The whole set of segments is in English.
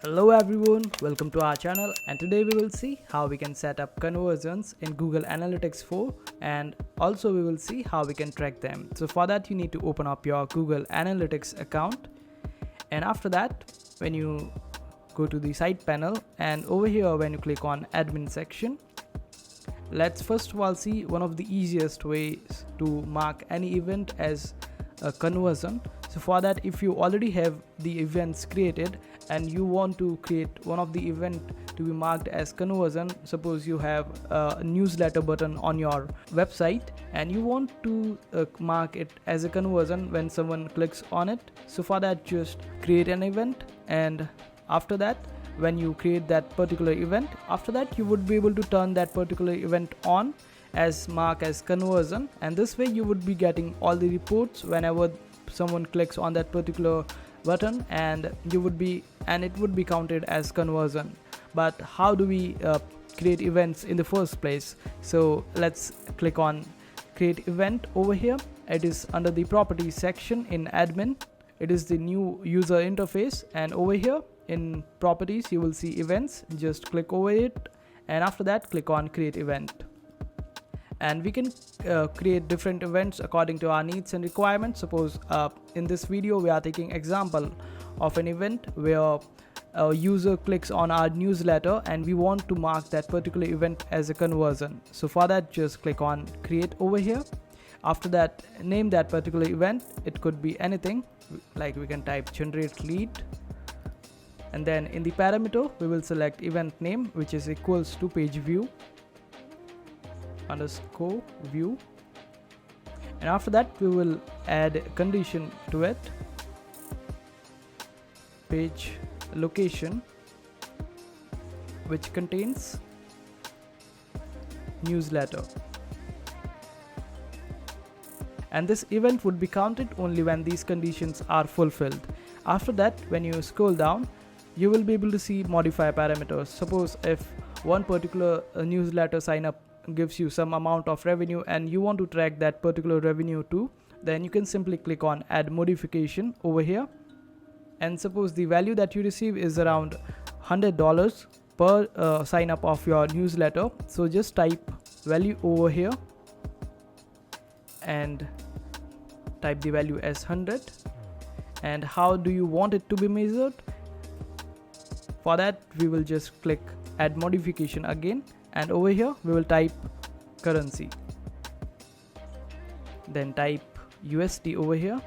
Hello everyone, welcome to our channel, and today we will see how we can set up conversions in Google Analytics 4, and also we will see how we can track them. So for that you need to open up your Google Analytics account, and after that when you go to the side panel, and over here when you click on admin section, let's first of all see one of the easiest ways to mark any event as a conversion. So for that, if you already have the events created and you want to create one of the event to be marked as conversion, suppose you have a newsletter button on your website and you want to mark it as a conversion when someone clicks on it. So for that, just create an event, and after that when you create that particular event, after that you would be able to turn that particular event on as mark as conversion, and this way you would be getting all the reports whenever someone clicks on that particular button, and it would be counted as conversion. But how do we create events in the first place? So let's click on create event over here. It is under the properties section in admin. It is the new user interface, and over here in properties you will see events. Just click over it, and after that click on create event, and we can create different events according to our needs and requirements. Suppose in this video we are taking example of an event where a user clicks on our newsletter and we want to mark that particular event as a conversion. So for that, just click on create over here. After that, name that particular event. It could be anything, like we can type generate lead, and then in the parameter we will select event name, which is equals to page view underscore view, and after that we will add a condition to it, page location, which contains newsletter, and this event would be counted only when these conditions are fulfilled. After that, when you scroll down, you will be able to see modify parameters. Suppose if one particular newsletter sign up gives you some amount of revenue and you want to track that particular revenue too, then you can simply click on add modification over here, and suppose the value that you receive is around $100 per sign up of your newsletter. So just type value over here and type the value as 100. And how do you want it to be measured? For that, we will just click add modification again, and over here we will type currency, then type USD over here.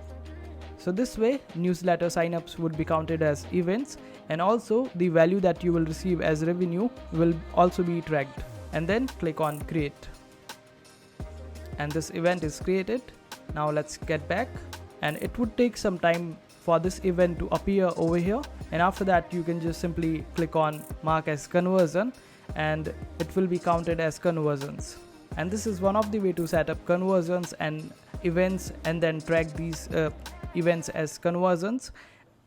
So this way newsletter signups would be counted as events, and also the value that you will receive as revenue will also be tracked. And then click on create, and this event is created. Now let's get back, and it would take some time for this event to appear over here, and after that you can just simply click on mark as conversion and it will be counted as conversions. And this is one of the way to set up conversions and events and then track these events as conversions.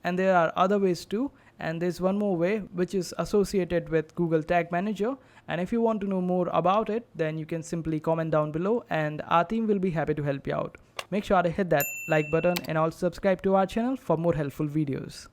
And there are other ways too, and there's one more way which is associated with Google Tag Manager, and if you want to know more about it, then you can simply comment down below and our team will be happy to help you out. Make sure to hit that like button and also subscribe to our channel for more helpful videos.